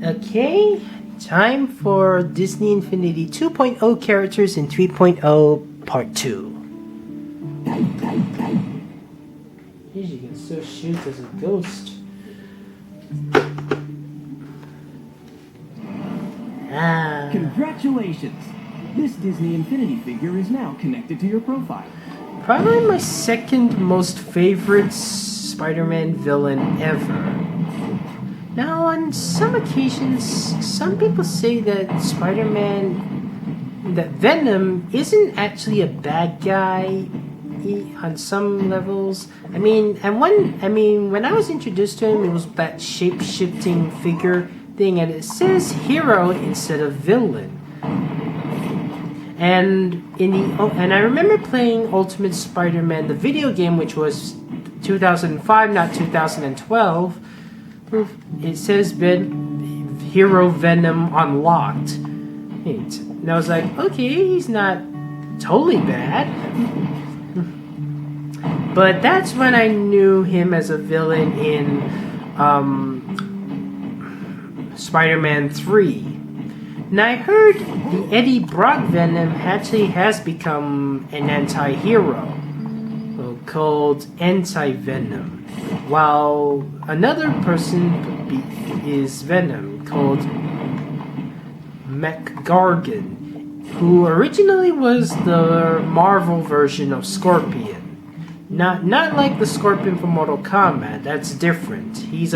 Okay, time for Disney Infinity 2.0 characters in 3.0 Part 2. Jeez, you can still shoot as a ghost. Congratulations! This Disney Infinity figure is now connected to your profile. Probably my second most favorite Spider-Man villain ever. Now, on some occasions, some people say that that Venom isn't actually a bad guy on some levels. When I was introduced to him, it was that shape-shifting figure thing, and it says hero instead of villain. And I remember playing Ultimate Spider-Man, the video game, which was 2005, not 2012. It says Hero Venom unlocked. And I was like, okay, he's not totally bad. But that's when I knew him as a villain in Spider-Man 3. And I heard the Eddie Brock Venom actually has become an anti-hero called Anti-Venom. While another person is Venom, called McGargan, who originally was the Marvel version of Scorpion. Not like the Scorpion from Mortal Kombat. That's different. He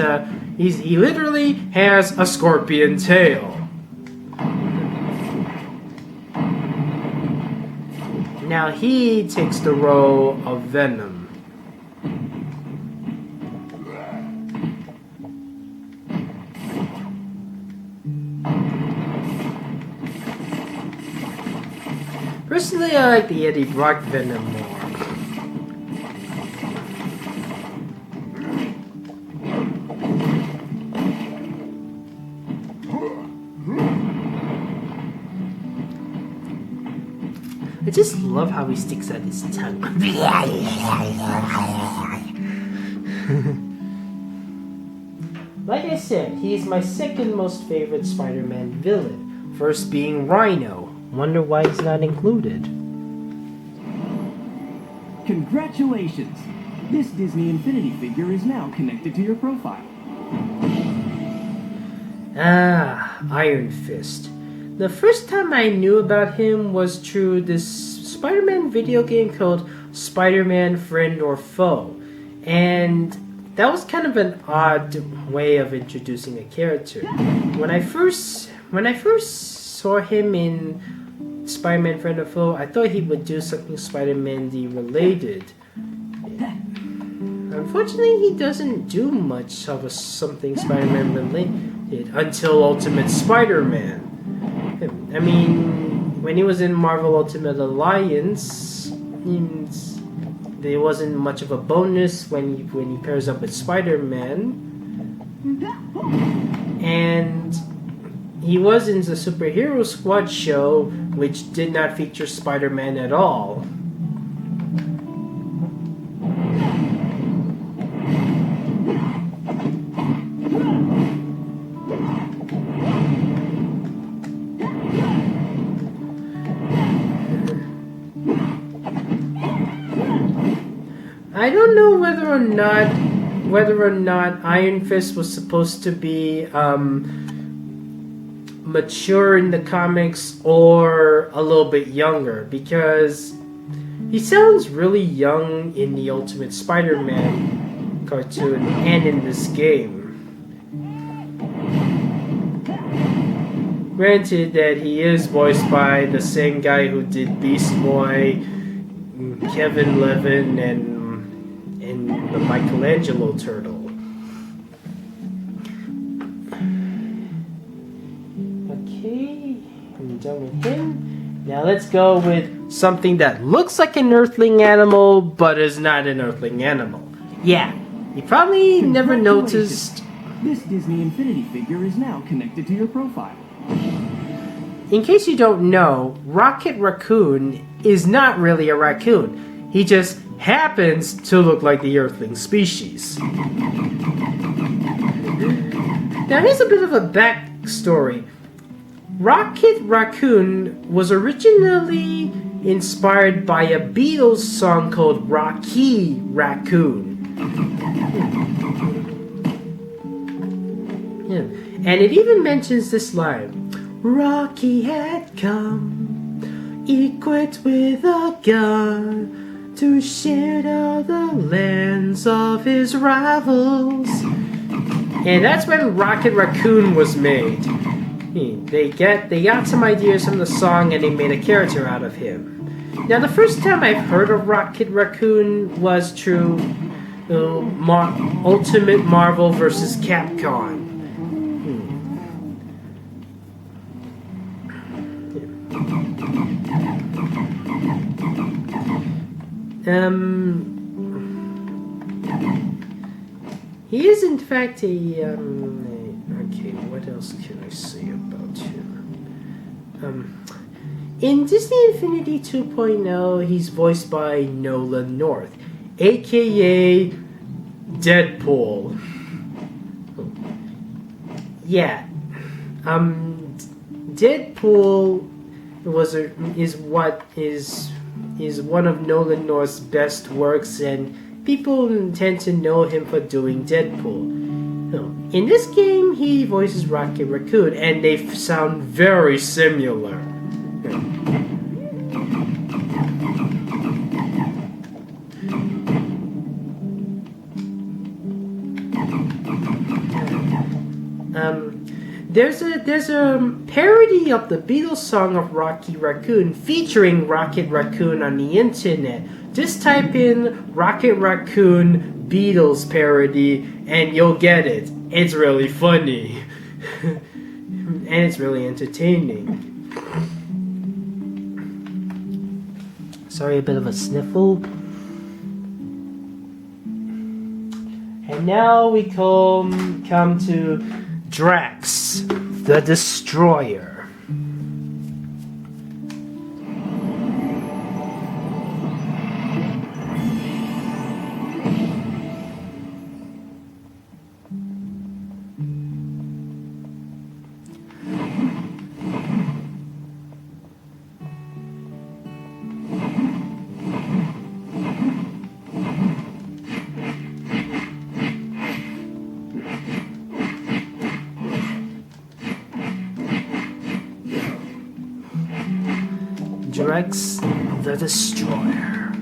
literally has a scorpion tail. Now he takes the role of Venom. Personally, I like the Eddie Brock Venom more. I just love how he sticks out his tongue. Like I said, he's my second most favorite Spider-Man villain, first being Rhino. Wonder why he's not included. Congratulations! This Disney Infinity figure is now connected to your profile. Iron Fist. The first time I knew about him was through this Spider-Man video game called Spider-Man Friend or Foe. And that was kind of an odd way of introducing a character. When I first saw him in Spider-Man Friend or Foe, I thought he would do something Spider-Man-y related. Unfortunately, he doesn't do much of something Spider-Man related until Ultimate Spider-Man. I mean, when he was in Marvel Ultimate Alliance, there wasn't much of a bonus when he pairs up with Spider-Man. And he was in the Superhero Squad show, which did not feature Spider-Man at all. I don't know whether or not Iron Fist was supposed to be mature in the comics or a little bit younger, because he sounds really young in the Ultimate Spider-Man cartoon and in this game. Granted that he is voiced by the same guy who did Beast Boy, Kevin Levin, and the Michelangelo Turtle. Okay, I'm done with him. Now let's go with something that looks like an earthling animal, but is not an earthling animal. Yeah, you probably never noticed. This Disney Infinity figure is now connected to your profile. In case you don't know, Rocket Raccoon is not really a raccoon. He just happens to look like the earthling species. Now here's a bit of a story. Rocket Raccoon was originally inspired by a Beatles song called Rocky Raccoon. Yeah. And it even mentions this line. Rocky had come, equipped with a gun, to shoot all the lands of his rivals. And that's when Rocket Raccoon was made. They got some ideas from the song and they made a character out of him. Now, the first time I've heard of Rocket Raccoon was through Ultimate Marvel vs. Capcom. He is in fact a okay, what else can I say about him? In Disney Infinity 2.0, he's voiced by Nolan North, aka Deadpool. Yeah. Deadpool is one of Nolan North's best works, and people tend to know him for doing Deadpool. In this game, he voices Rocket Raccoon, and they sound very similar. There's a parody of the Beatles song of Rocky Raccoon featuring Rocket Raccoon on the internet. Just type in Rocket Raccoon Beatles parody and you'll get it. It's really funny. And it's really entertaining. Sorry, a bit of a sniffle. And now we come to Drax the Destroyer. Drax the Destroyer.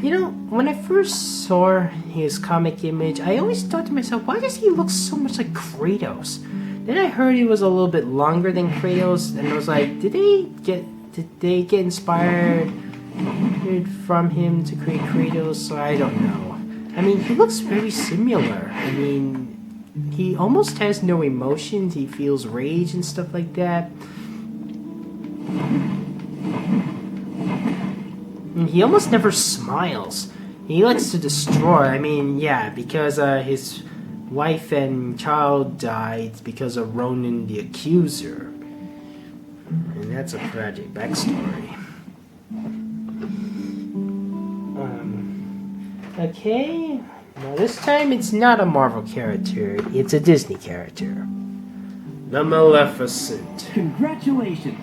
You know, when I first saw his comic image, I always thought to myself, why does he look so much like Kratos? Then I heard he was a little bit longer than Kratos, and I was like, did they get inspired from him to create Kratos? So I don't know. I mean, he looks very similar. I mean, he almost has no emotions. He feels rage and stuff like that. And he almost never smiles. He likes to destroy. I mean, yeah, because his wife and child died because of Ronan the Accuser. And that's a tragic backstory. Okay, now this time it's not a Marvel character, it's a Disney character. The Maleficent. Congratulations!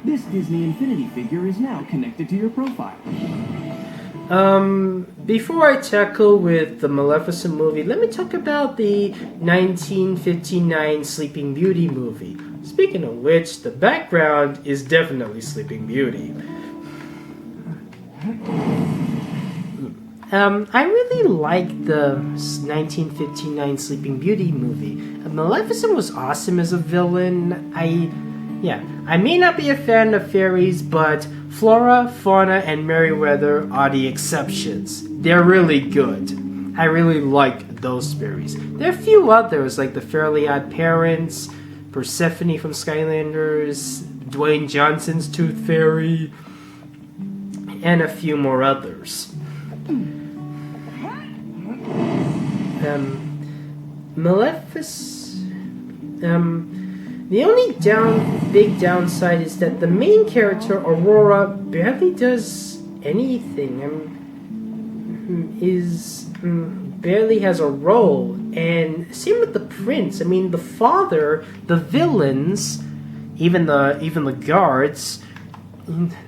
This Disney Infinity figure is now connected to your profile. Before I tackle with the Maleficent movie, let me talk about the 1959 Sleeping Beauty movie. Speaking of which, the background is definitely Sleeping Beauty. I really liked the 1959 Sleeping Beauty movie. Maleficent was awesome as a villain. I may not be a fan of fairies, but Flora, Fauna, and Merryweather are the exceptions. They're really good. I really like those fairies. There are a few others, like the Fairly Odd Parents, Persephone from Skylanders, Dwayne Johnson's Tooth Fairy, and a few more others. Maleficent. The only big downside is that the main character, Aurora, barely does anything. Barely has a role. And same with the prince. I mean, the father, the villains, even the guards,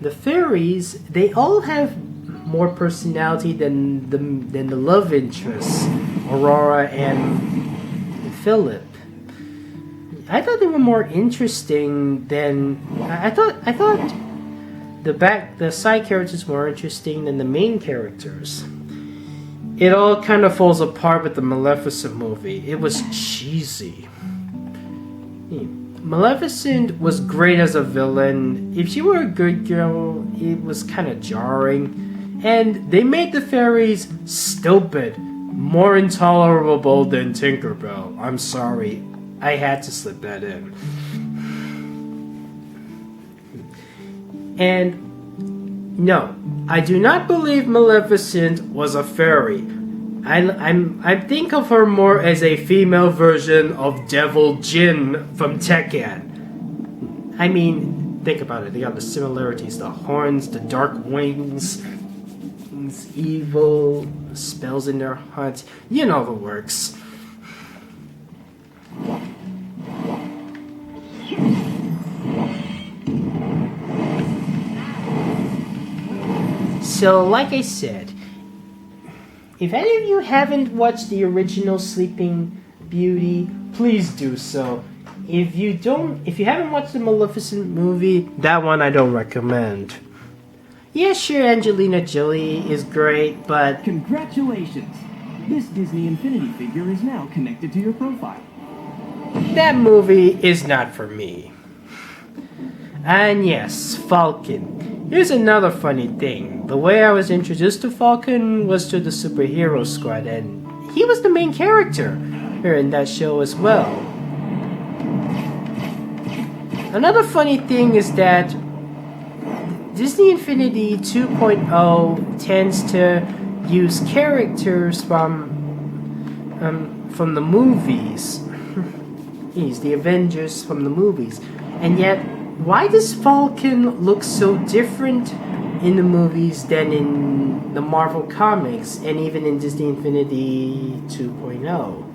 the fairies, they all have more personality than the love interests, Aurora and Philip. I thought they were more interesting than I thought. The side characters were more interesting than the main characters. It all kind of falls apart with the Maleficent movie. It was cheesy. Maleficent was great as a villain. If she were a good girl, it was kind of jarring. And they made the fairies stupid, more intolerable than Tinkerbell. I'm sorry, I had to slip that in. And no, I do not believe Maleficent was a fairy. I think of her more as a female version of Devil Jin from Tekken. I mean, think about it. They got the similarities: the horns, the dark wings, evil spells in their hearts. You know the works. So, like I said, if any of you haven't watched the original Sleeping Beauty, please do so. If you haven't watched the Maleficent movie, that one I don't recommend. Yeah, sure, Angelina Jolie is great, but... Congratulations! This Disney Infinity figure is now connected to your profile. that movie is not for me. And yes, Falcon. Here's another funny thing. The way I was introduced to Falcon was to the Superhero Squad, and he was the main character here in that show as well. Another funny thing is that Disney Infinity 2.0 tends to use characters from the movies. He's the Avengers from the movies. And yet, why does Falcon look so different in the movies than in the Marvel comics and even in Disney Infinity 2.0?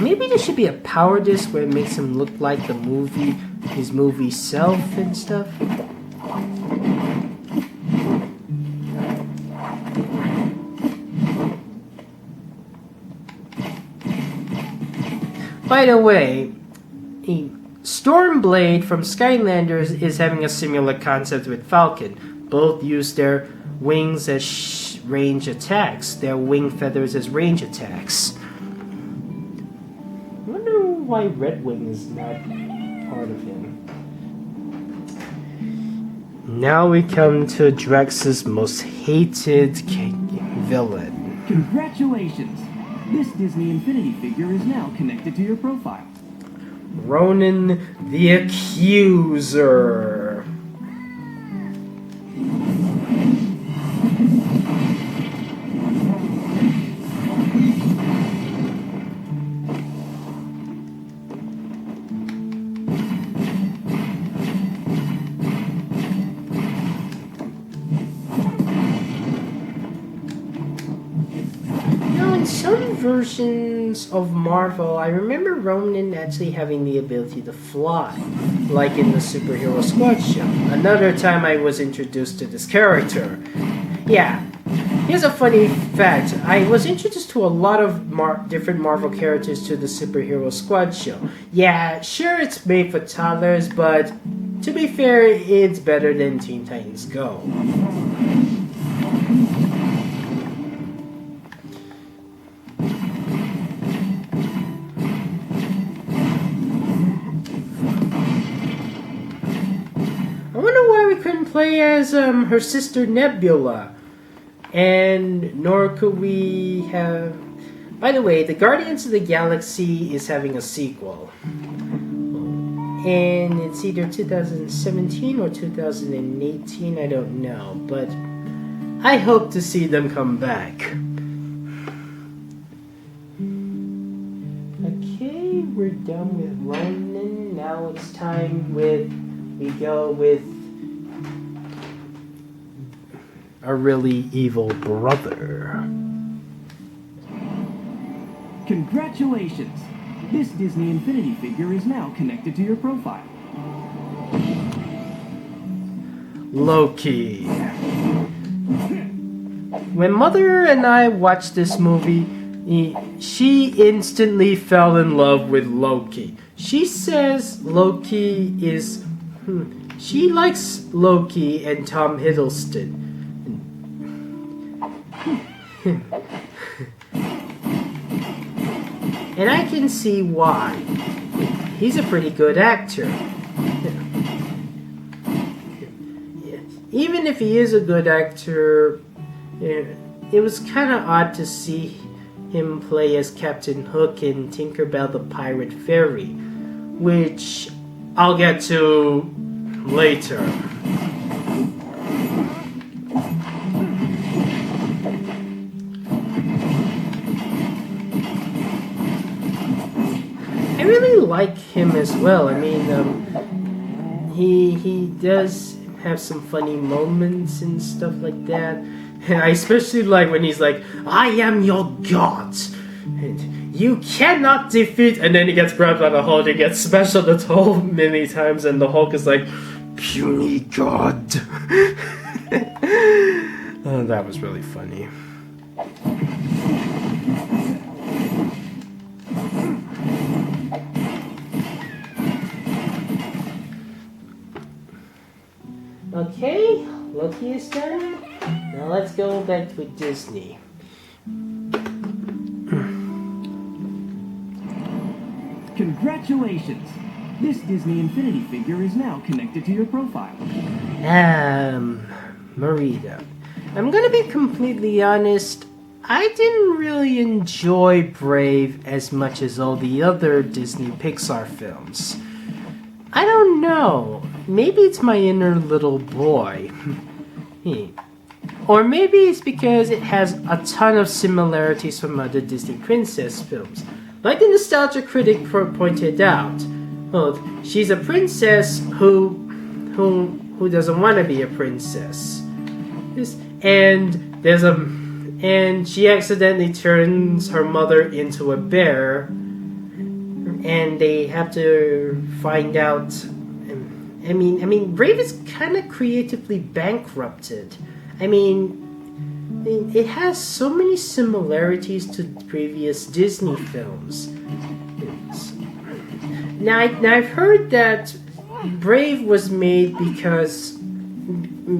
Maybe there should be a power disc where it makes him look like the movie, his movie self and stuff. By the way, Stormblade from Skylanders is having a similar concept with Falcon. Both use their wings as range attacks, their wing feathers as range attacks. I wonder why Redwing is not part of him. Now we come to Drax's most hated villain. Congratulations! This Disney Infinity figure is now connected to your profile. Ronan the Accuser. Some versions of Marvel, I remember Ronan actually having the ability to fly, like in the Superhero Squad show. Another time I was introduced to this character. Yeah, here's a funny fact. I was introduced to a lot of different Marvel characters to the Superhero Squad show. Yeah, sure it's made for toddlers, but to be fair, it's better than Teen Titans Go. Play as her sister Nebula, and nor could we have. By the way, the Guardians of the Galaxy is having a sequel, and it's either 2017 or 2018. I don't know, but I hope to see them come back. Okay, we're done with Ronan. Now it's time we go with a really evil brother. Congratulations! This Disney Infinity figure is now connected to your profile. Loki. When Mother and I watched this movie, she instantly fell in love with Loki. She says Loki is... She likes Loki and Tom Hiddleston. And I can see why. He's a pretty good actor. Even if he is a good actor, it was kind of odd to see him play as Captain Hook in Tinkerbell the Pirate Fairy, which I'll get to later. I really like him as well. I mean, he does have some funny moments and stuff like that. And I especially like when he's like, "I am your god, and you cannot defeat," and then he gets grabbed by the Hulk and gets smashed on the toe many times, and the Hulk is like, "Puny god." Oh, that was really funny. Okay, Loki is done. Now let's go back to Disney. Congratulations! This Disney Infinity figure is now connected to your profile. Marita. I'm gonna be completely honest. I didn't really enjoy Brave as much as all the other Disney Pixar films. I don't know. Maybe it's my inner little boy. Or maybe it's because it has a ton of similarities from other Disney princess films. Like the Nostalgia Critic pointed out, well, she's a princess who doesn't want to be a princess. And she accidentally turns her mother into a bear, and they have to find out. I mean, Brave is kind of creatively bankrupted. I mean, it has so many similarities to previous Disney films. Now I've heard that Brave was made because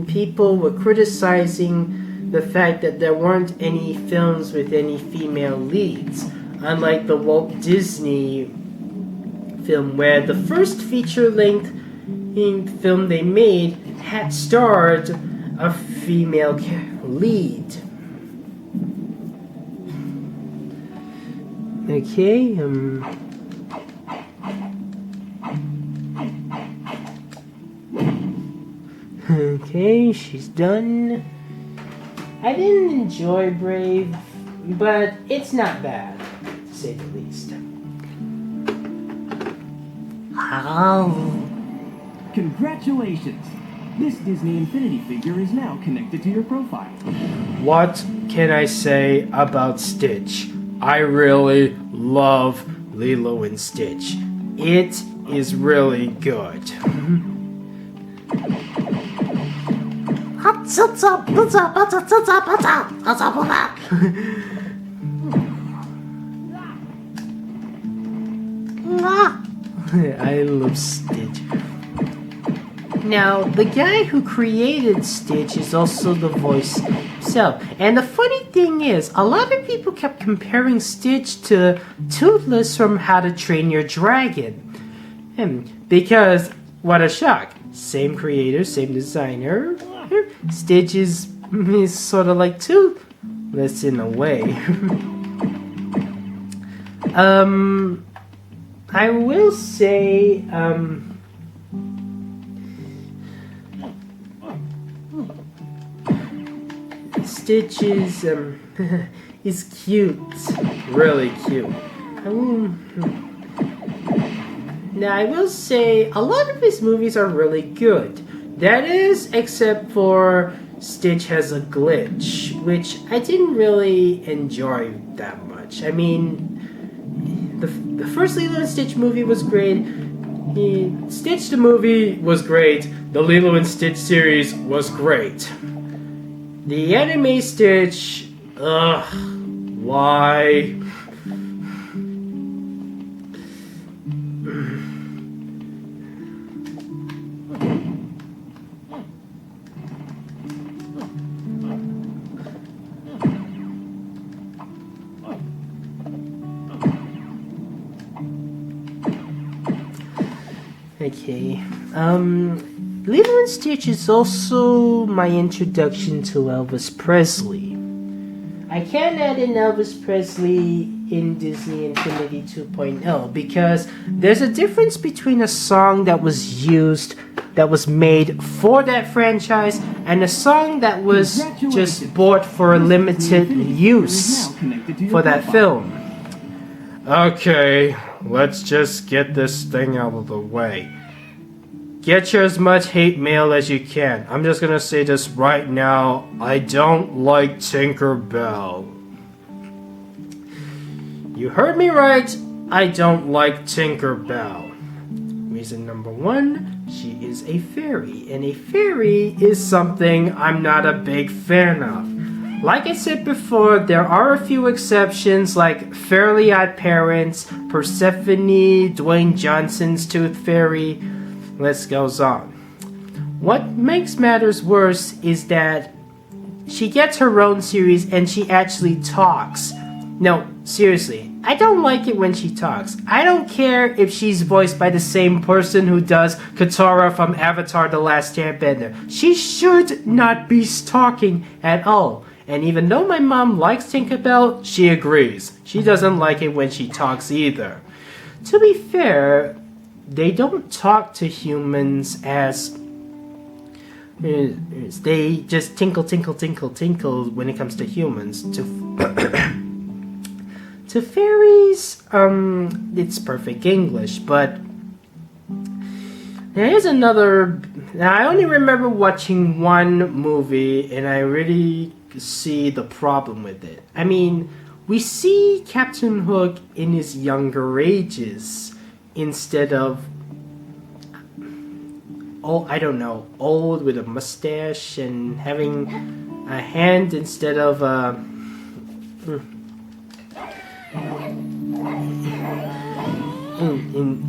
people were criticizing the fact that there weren't any films with any female leads, unlike the Walt Disney film, where the first feature-length film they made had starred a female lead. Okay, okay, she's done. I didn't enjoy Brave, but it's not bad, to say the least. Congratulations! This Disney Infinity figure is now connected to your profile. What can I say about Stitch? I really love Lilo and Stitch. It is really good. I love Stitch. Now, the guy who created Stitch is also the voice himself. And the funny thing is, a lot of people kept comparing Stitch to Toothless from How to Train Your Dragon. Because, what a shock. Same creator, same designer. Stitch is sort of like Toothless in a way. I will say, Stitch is cute, really cute. Now I will say a lot of his movies are really good. That is, except for Stitch has a glitch, which I didn't really enjoy that much. I mean, the first Lilo and Stitch movie was great. Stitch the movie was great. The Lilo and Stitch series was great. The anime Stitch, why? Okay, Lilo and Stitch is also my introduction to Elvis Presley. I can add in Elvis Presley in Disney Infinity 2.0 because there's a difference between a song that was made for that franchise and a song that was just bought for a limited use for that film. Okay, let's just get this thing out of the way. Get you as much hate mail as you can. I'm just gonna say this right now. I don't like Tinkerbell. You heard me right. I don't like Tinkerbell. Reason number one, she is a fairy. And a fairy is something I'm not a big fan of. Like I said before, there are a few exceptions like Fairly Odd Parents, Persephone, Dwayne Johnson's Tooth Fairy. List goes on. What makes matters worse is that she gets her own series and she actually talks. No, seriously, I don't like it when she talks. I don't care if she's voiced by the same person who does Katara from Avatar The Last Airbender. She should not be talking at all. And even though my mom likes Tinkerbell, she agrees. She doesn't like it when she talks either. To be fair, they don't talk to humans as they just tinkle, tinkle, tinkle, tinkle when it comes to humans. To fairies, it's perfect English, but there is another. Now, I only remember watching one movie, and I really see the problem with it. I mean, we see Captain Hook in his younger ages instead of, old with a mustache and having a hand instead of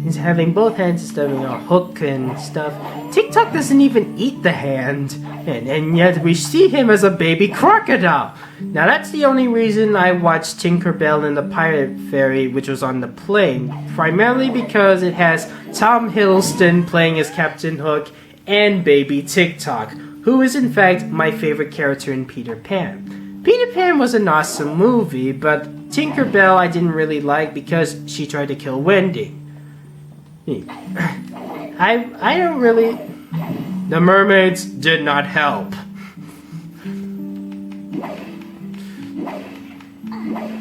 he's having both hands instead of a hook and stuff. TikTok doesn't even eat the hand, and yet we see him as a baby crocodile. Now that's the only reason I watched Tinkerbell and the Pirate Fairy, which was on the plane, primarily because it has Tom Hiddleston playing as Captain Hook and baby TikTok, who is in fact my favorite character in Peter Pan. Peter Pan was an awesome movie, but Tinkerbell I didn't really like because she tried to kill Wendy. I don't really... The mermaids did not help.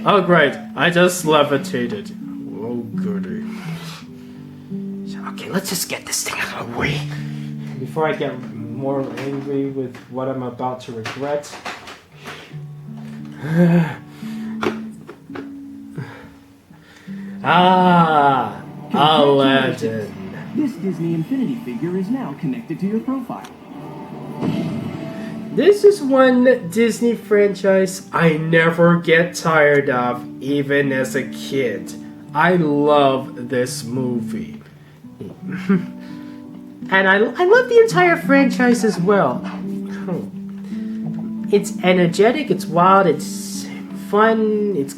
Oh great, I just levitated. Oh goody. Okay, let's just get this thing out of the way before I get more angry with what I'm about to regret. Aladdin. This Disney Infinity figure is now connected to your profile. This is one Disney franchise I never get tired of, even as a kid. I love this movie. And I love the entire franchise as well. It's energetic, it's wild, it's fun, it's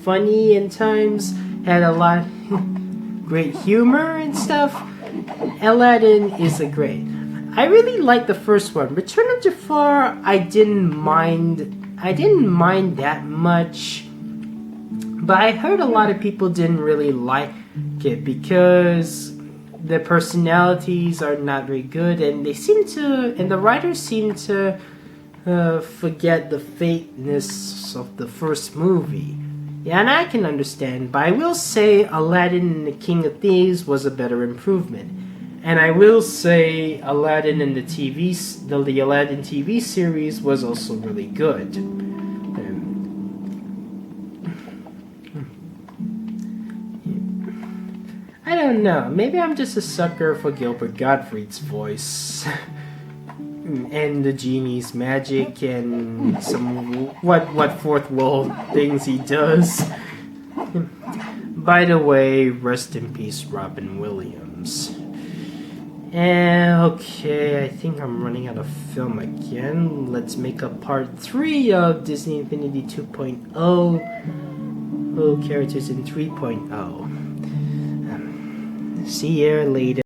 funny in times, had a lot of great humor and stuff. Aladdin is a great. I really like the first one. Return of Jafar, I didn't mind that much. But I heard a lot of people didn't really like it because the personalities are not very good, and the writers seem to forget the fakeness of the first movie. Yeah, and I can understand, but I will say Aladdin and the King of Thieves was a better improvement. And I will say Aladdin and the Aladdin TV series was also really good. I don't know. Maybe I'm just a sucker for Gilbert Gottfried's voice. And the genie's magic and some what fourth wall things he does. By the way, rest in peace, Robin Williams. Okay, I think I'm running out of film again. Let's make a part 3 of Disney Infinity 2.0. Characters in 3.0. See you later.